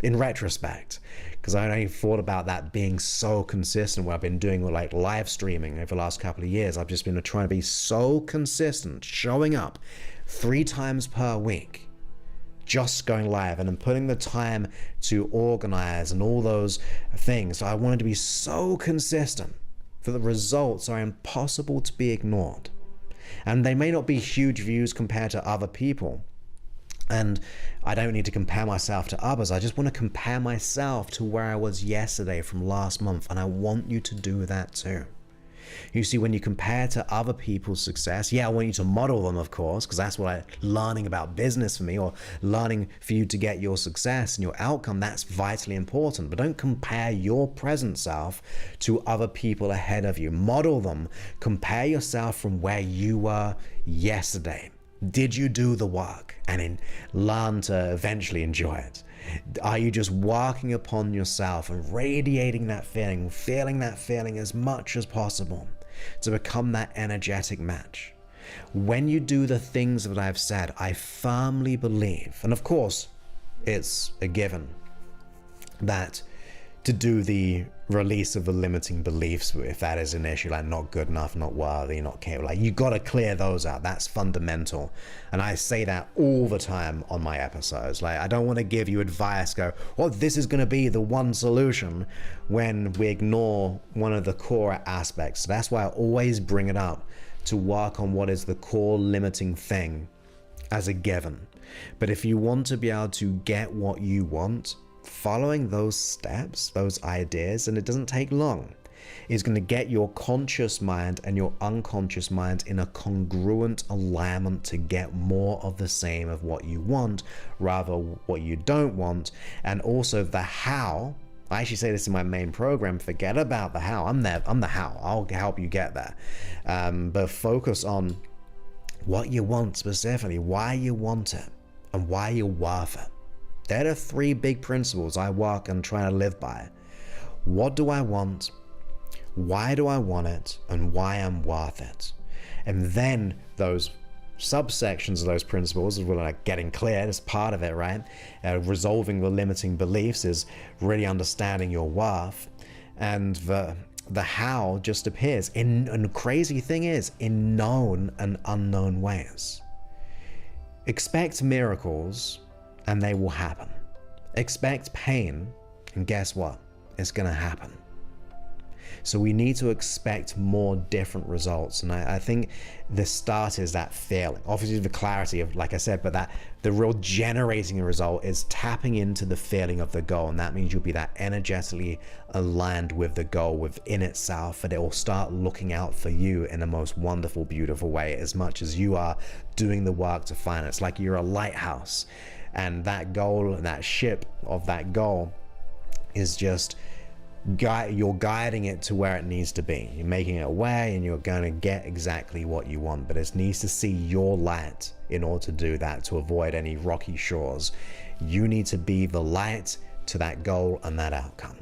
in retrospect, because I only thought about that being so consistent when I've been doing like live streaming over the last couple of years. I've just been trying to be so consistent, showing up 3 times per week, just going live, and then putting the time to organize and all those things. So I wanted to be so consistent that the results are impossible to be ignored. And they may not be huge views compared to other people. And I don't need to compare myself to others. I just want to compare myself to where I was yesterday from last month. And I want you to do that too. You see, when you compare to other people's success, I want you to model them, of course, because that's what learning about business for me, or learning for you to get your success and your outcome, that's vitally important. But don't compare your present self to other people ahead of you. Model them. Compare yourself from where you were yesterday. Did you do the work and learn to eventually enjoy it? Are you just working upon yourself and radiating that feeling that feeling as much as possible to become that energetic match? When you do the things that I've said, I firmly believe, and of course, it's a given, that to do the release of the limiting beliefs, if that is an issue, like not good enough, not worthy, not capable, like you got to clear those out. That's fundamental. And I say that all the time on my episodes. Like, I don't want to give you advice, go, well, this is going to be the one solution, when we ignore one of the core aspects. So that's why I always bring it up, to work on what is the core limiting thing as a given. But if you want to be able to get what you want, following those steps, those ideas, and it doesn't take long, is going to get your conscious mind and your unconscious mind in a congruent alignment to get more of the same of what you want, rather what you don't want. And also the how. I actually say this in my main program, forget about the how. I'm the how. I'll help you get there. But focus on what you want specifically, why you want it, and why you're worth it. They're the three big principles I work and try to live by. What do I want? Why do I want it? And why I'm worth it? And then those subsections of those principles were like getting clear as part of it, right? Resolving the limiting beliefs is really understanding your worth. And the how just appears and the crazy thing is, in known and unknown ways. Expect miracles and they will happen. Expect pain and guess what? It's gonna happen. So we need to expect more different results. And I think the start is that feeling. Obviously the clarity of, like I said, but that the real generating a result is tapping into the feeling of the goal. And that means you'll be that energetically aligned with the goal within itself, and it will start looking out for you in the most wonderful, beautiful way, as much as you are doing the work to find it. It's like you're a lighthouse, and that goal, that ship of that goal is just you're guiding it to where it needs to be. You're making it away and you're going to get exactly what you want, but it needs to see your light in order to do that, to avoid any rocky shores. You need to be the light to that goal and that outcome.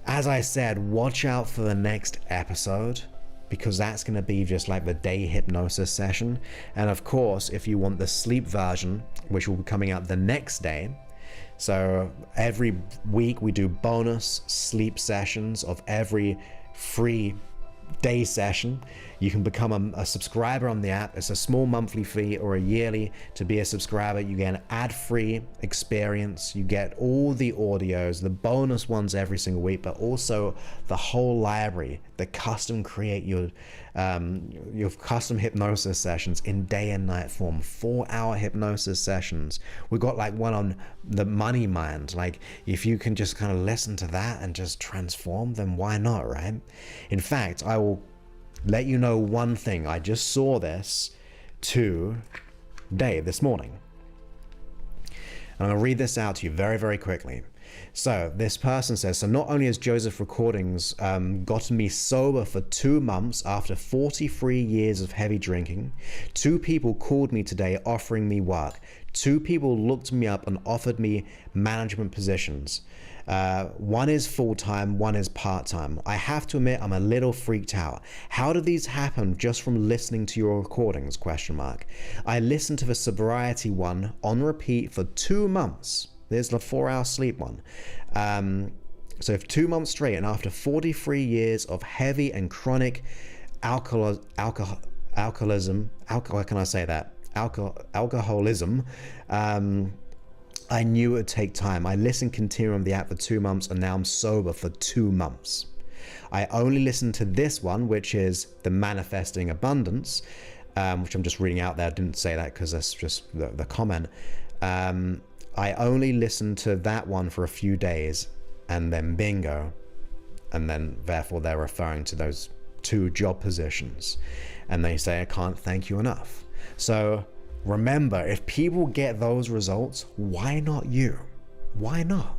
As I said, watch out for the next episode, because that's going to be just like the day hypnosis session. And of course, if you want the sleep version, which will be coming out the next day, so every week we do bonus sleep sessions of every free day session. You can become a subscriber on the app. It's a small monthly fee or a yearly to be a subscriber. You get an ad-free experience. You get all the audios, the bonus ones every single week, but also the whole library, the custom create your custom hypnosis sessions in day and night form, 4-hour hypnosis sessions. We got like one on the money mind. Like if you can just kind of listen to that and just transform, then why not, right? In fact, I will let you know one thing. I just saw this today, this morning. And I'm going to read this out to you very, very quickly. So this person says, so not only has Joseph Recordings gotten me sober for 2 months after 43 years of heavy drinking, 2 people called me today offering me work. 2 people looked me up and offered me management positions. One is full-time, one is part-time. I have to admit I'm a little freaked out. How did these happen just from listening to your recordings? ? I listened to the sobriety one on repeat for 2 months. There's the 4-hour sleep one. So for 2 months straight, and after 43 years of heavy and chronic alcoholism, I knew it would take time. I listened continually on the app for 2 months, and now I'm sober for 2 months. I only listened to this one, which is the Manifesting Abundance, which I'm just reading out there. I didn't say that because that's just the comment. I only listened to that one for a few days, and then bingo. And then therefore they're referring to those 2 job positions. And they say, I can't thank you enough. So remember, if people get those results, why not you? Why not?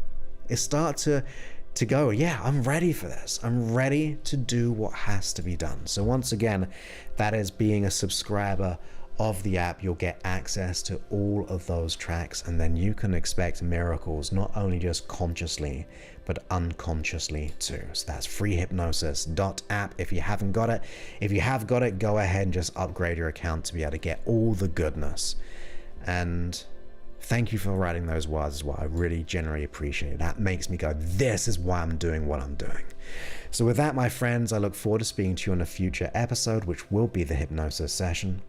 It starts to go, yeah, I'm ready for this. I'm ready to do what has to be done. So once again, that is being a subscriber of the app. You'll get access to all of those tracks, and then you can expect miracles, not only just consciously, but unconsciously too. So that's freehypnosis.app if you haven't got it. If you have got it, go ahead and just upgrade your account to be able to get all the goodness. And thank you for writing those words as well. I really genuinely appreciate it. That makes me go, this is why I'm doing what I'm doing. So with that, my friends, I look forward to speaking to you on a future episode, which will be the hypnosis session,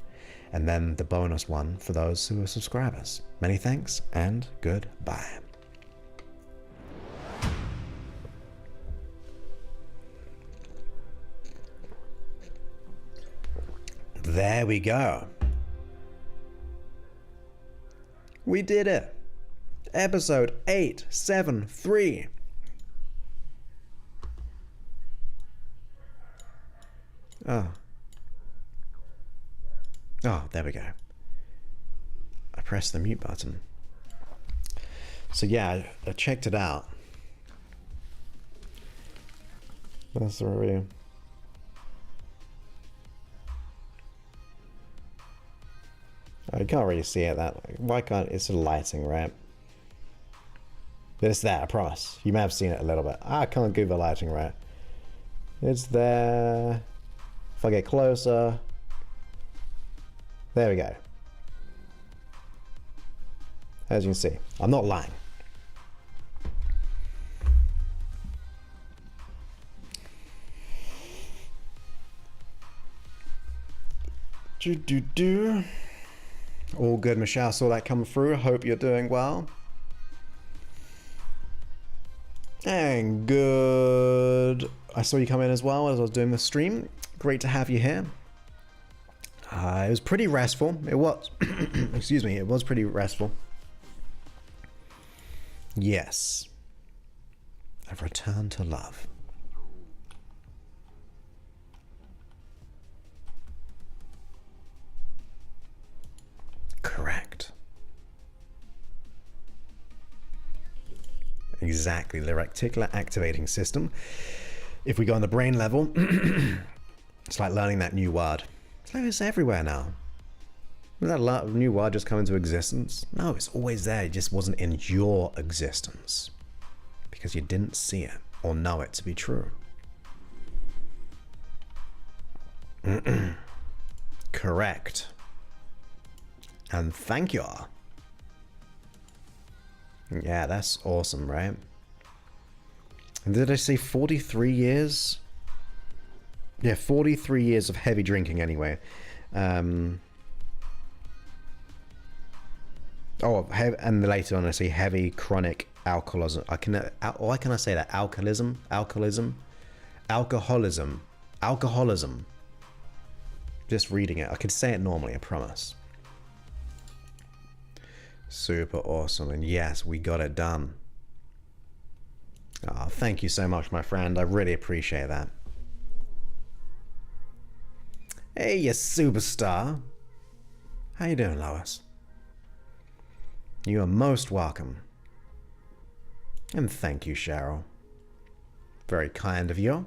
and then the bonus one for those who are subscribers. Many thanks and goodbye. There we go. We did it. Episode 873. Oh, there we go. I pressed the mute button. So yeah, I checked it out. That's the review. I can't really see it that way. Why can't it's the lighting, right? But it's there, I promise. You may have seen it a little bit. I can't do the lighting right. It's there. If I get closer. There we go. As you can see, I'm not lying. All good, Michelle. Saw that come through. Hope you're doing well. And good. I saw you come in as well as I was doing the stream. Great to have you here. It was pretty restful. It was. Excuse me. It was pretty restful. Yes. I've returned to love. Correct. Exactly, the reticular activating system. If we go on the brain level, it's like learning that new word. It's like it's everywhere now. Did that new word just come into existence? No, it's always there. It just wasn't in your existence because you didn't see it or know it to be true. Correct. And thank you. Yeah, that's awesome, right? And did I say 43 years? Yeah, 43 years of heavy drinking anyway. And later on I say heavy chronic alcoholism. Why can I say that? Alcoholism. Just reading it. I could say it normally, I promise. Super awesome. And yes, we got it done. Oh, thank you so much, my friend. I really appreciate that. Hey, you superstar. How you doing, Lois? You are most welcome. And thank you, Cheryl. Very kind of you.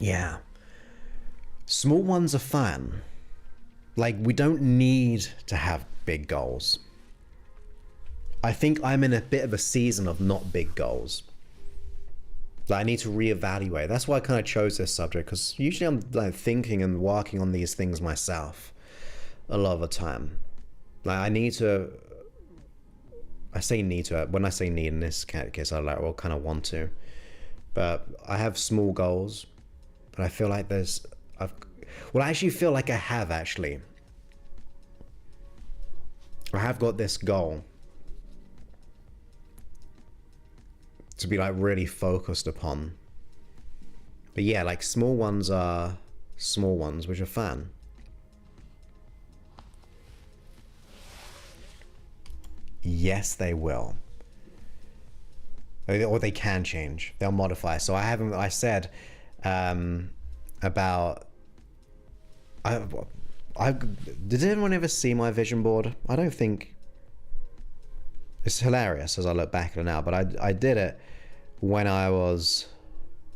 Yeah. Small ones are fun. Like, we don't need to have big goals. I think I'm in a bit of a season of not big goals. Like, I need to reevaluate. That's why I kind of chose this subject, because usually I'm like thinking and working on these things myself a lot of the time. Like, I need to. I say need to. When I say need in this case, I like, well, kind of want to. But I have small goals, but I feel like there's. Well, I actually feel like I have actually. I have got this goal to be like really focused upon. But yeah, like small ones are small ones, which are fun. Yes, they will. Or they can change. They'll modify. So I said about did anyone ever see my vision board? I don't think. It's hilarious as I look back at it now, but I did it when I was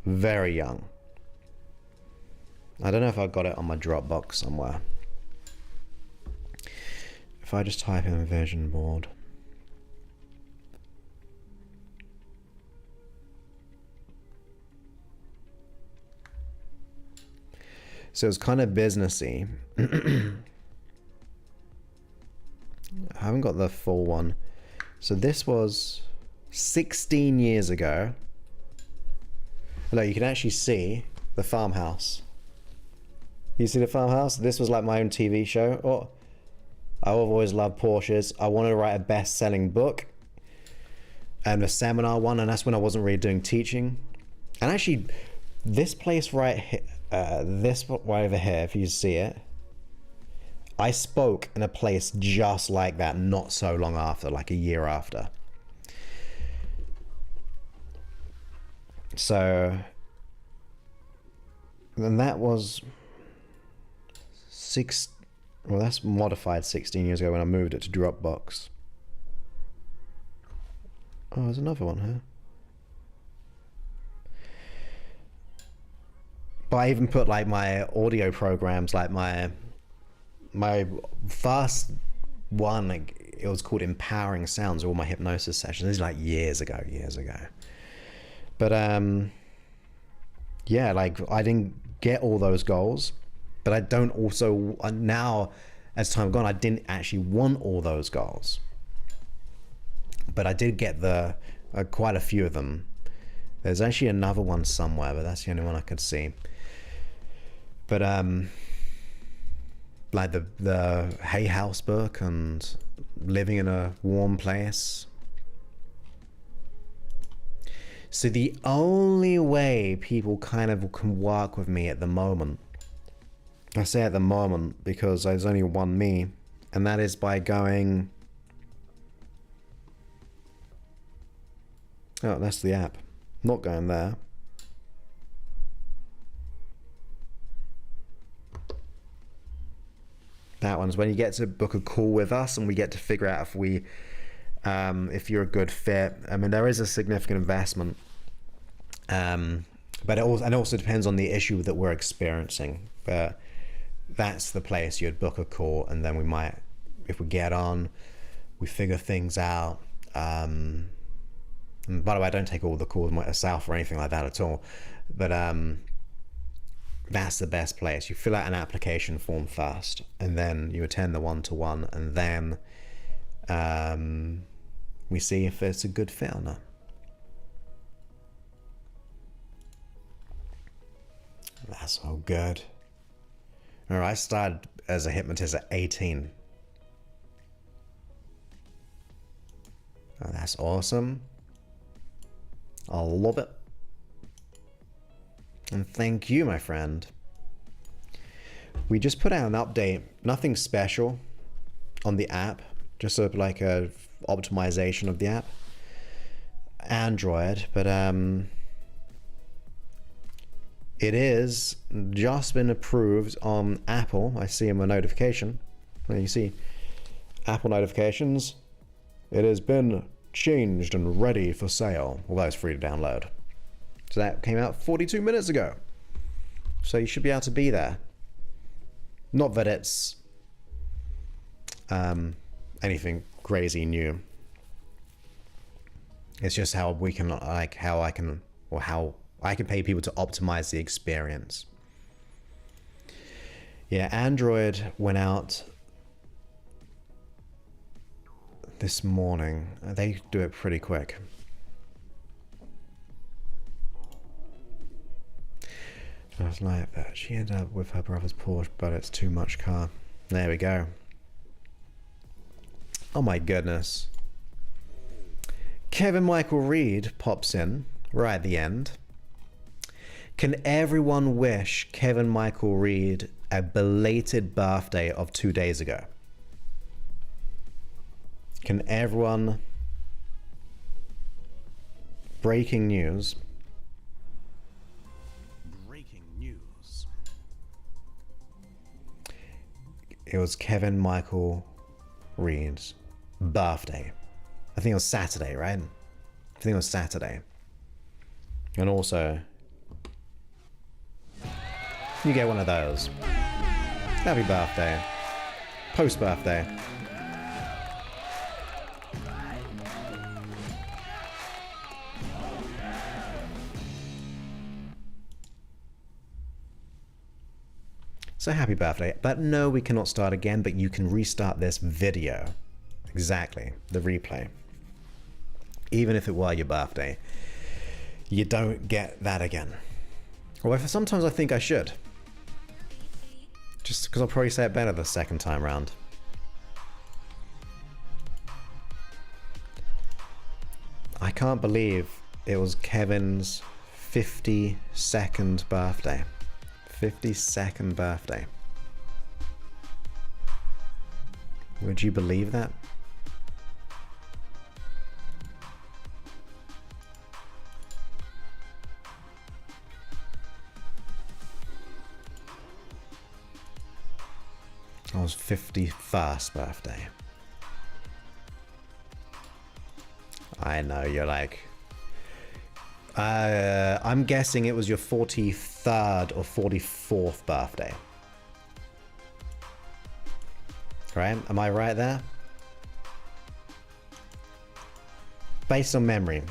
very young. I don't know if I got it on my Dropbox somewhere. If I just type in vision board. So it's kind of businessy. I haven't got the full one. So this was 16 years ago. Look, you can actually see the farmhouse. You see the farmhouse? This was like my own TV show. Oh, I've always loved Porsches. I wanted to write a best-selling book and a seminar one, and that's when I wasn't really doing teaching. And actually, this place right here, this right over here, if you see it, I spoke in a place just like that not so long after, like a year after. So, then that was well, that's modified 16 years ago when I moved it to Dropbox. Oh, there's another one here. But I even put like my audio programs, like my first one, like, it was called Empowering Sounds, all my hypnosis sessions. This is like years ago. But yeah, like I didn't get all those goals, but I don't also, now as time gone, I didn't actually want all those goals, but I did get the quite a few of them. There's actually another one somewhere, but that's the only one I could see. But like the Hay House book and living in a warm place. So the only way people kind of can work with me at the moment, I say at the moment because there's only one me, and that is by going, oh, that's the app, not going there. That one's when you get to book a call with us and we get to figure out if we, if you're a good fit. I mean, there is a significant investment, but it also depends on the issue that we're experiencing. But that's the place you'd book a call, and then we might, if we get on, we figure things out. And by the way, I don't take all the calls myself or anything like that at all, but that's the best place. You fill out an application form first, and then you attend the one-to-one, and then we see if it's a good fit or not. That's all good. All right, I started as a hypnotist at 18. Oh, that's awesome. I love it. And thank you, my friend. We just put out an update, nothing special on the app, just sort of like a optimization of the app. Android, but it is just been approved on Apple. I see in my notification. Well, you see Apple notifications. It has been changed and ready for sale. Although it's free to download. So that came out 42 minutes ago. So you should be able to be there. Not that it's anything crazy new. It's just how we can, like, how I can pay people to optimize the experience. Yeah, Android went out this morning. They do it pretty quick. I was like, she ended up with her brother's Porsche, but it's too much car. There we go. Oh my goodness. Kevin Michael Reed pops in right at the end. Can everyone wish Kevin Michael Reed a belated birthday of 2 days ago? Can everyone... Breaking news. It was Kevin Michael Reed's birthday. I think it was Saturday, right? I think it was Saturday. And also, you get one of those. Happy birthday. Post-birthday. So happy birthday. But no, we cannot start again, but you can restart this video. Exactly, the replay. Even if it were your birthday, you don't get that again. Or sometimes I think I should. Just because I'll probably say it better the second time round. I can't believe it was Kevin's 52nd birthday. 52nd birthday. Would you believe that? It was 51st birthday. I know, you're like, I'm guessing it was your 43rd or 44th birthday. Right? Am I right there? Based on memory.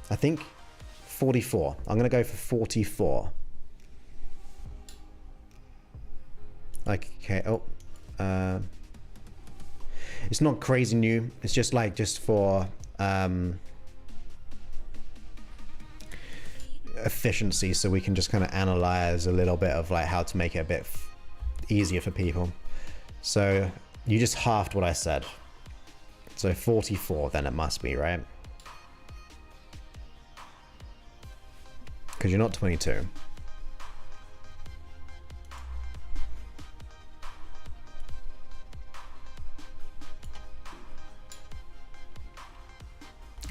I think 44. I'm going to go for 44. Okay. Oh. It's not crazy new. It's just like, just for efficiency, so we can just kind of analyze a little bit of like how to make it a bit easier for people. So you just halved what I said. So 44 then it must be, right? Because you're not 22.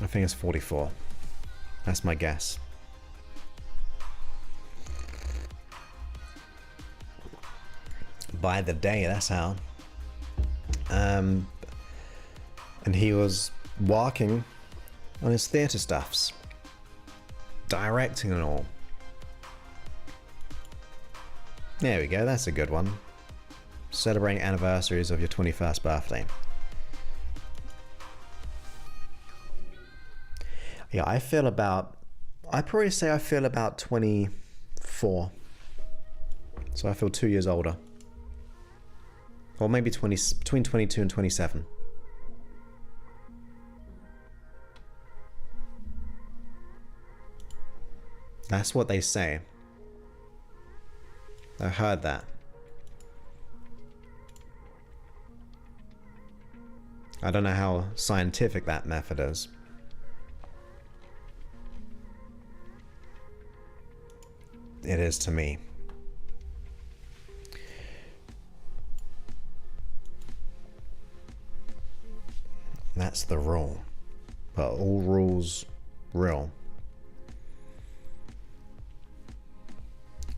I think it's 44. That's my guess. By the day, that's how. And he was working on his theatre stuffs, directing and all. There we go, that's a good one. Celebrating anniversaries of your 21st birthday. Yeah, I'd probably say I feel about 24. So I feel 2 years older. Or maybe between 22 and 27. That's what they say. I heard that. I don't know how scientific that method is. It is to me. That's the rule. But all rules real.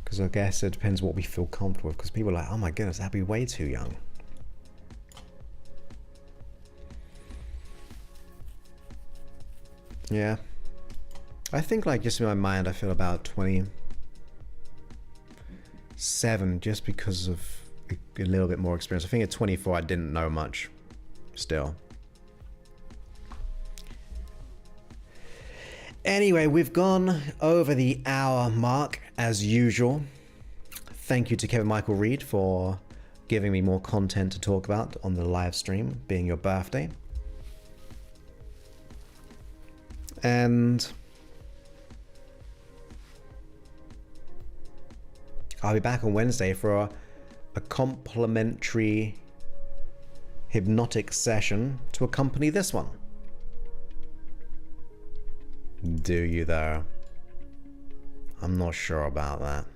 Because I guess it depends what we feel comfortable with. Because people are like, oh my goodness, that'd be way too young. Yeah. I think like just in my mind I feel about 27 just because of a little bit more experience. I think at 24 I didn't know much still. Anyway, we've gone over the hour mark as usual. Thank you to Kevin Michael Reid for giving me more content to talk about on the live stream, being your birthday. And I'll be back on Wednesday for a complimentary hypnotic session to accompany this one. Do you though? I'm not sure about that.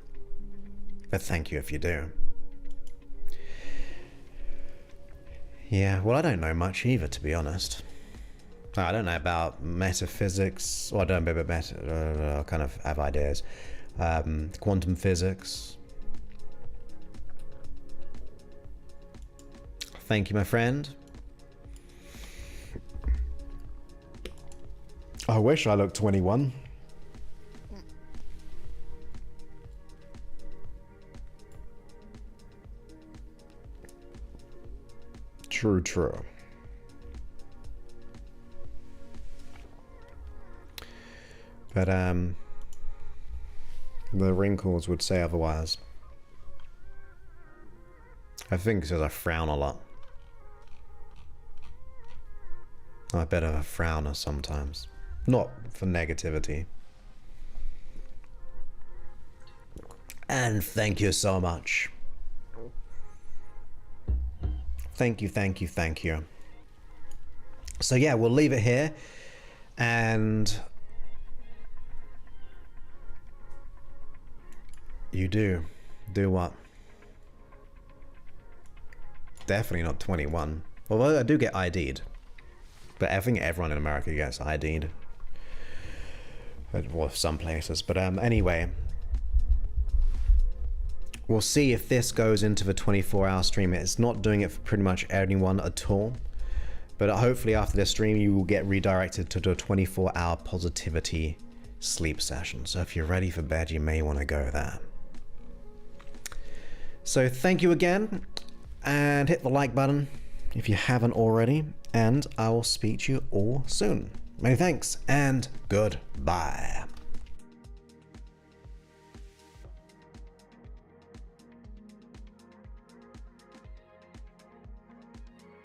But thank you if you do. Yeah, well I don't know much either, to be honest. I don't know about metaphysics. Well, I don't know about I kind of have ideas. Quantum physics. Thank you, my friend. I wish I looked 21. True, true. But the wrinkles would say otherwise. I think because I frown a lot. I'm a bit of a frowner sometimes. Not for negativity. And thank you so much. Thank you, thank you, thank you. So yeah, we'll leave it here. And you do what? Definitely not 21. Although I do get ID'd. But I think everyone in America gets ID'd. Well, some places. But anyway. We'll see if this goes into the 24-hour stream. It's not doing it for pretty much anyone at all. But hopefully after this stream, you will get redirected to the 24-hour positivity sleep session. So if you're ready for bed, you may want to go there. So thank you again, and hit the like button if you haven't already, and I will speak to you all soon. Many thanks, and goodbye.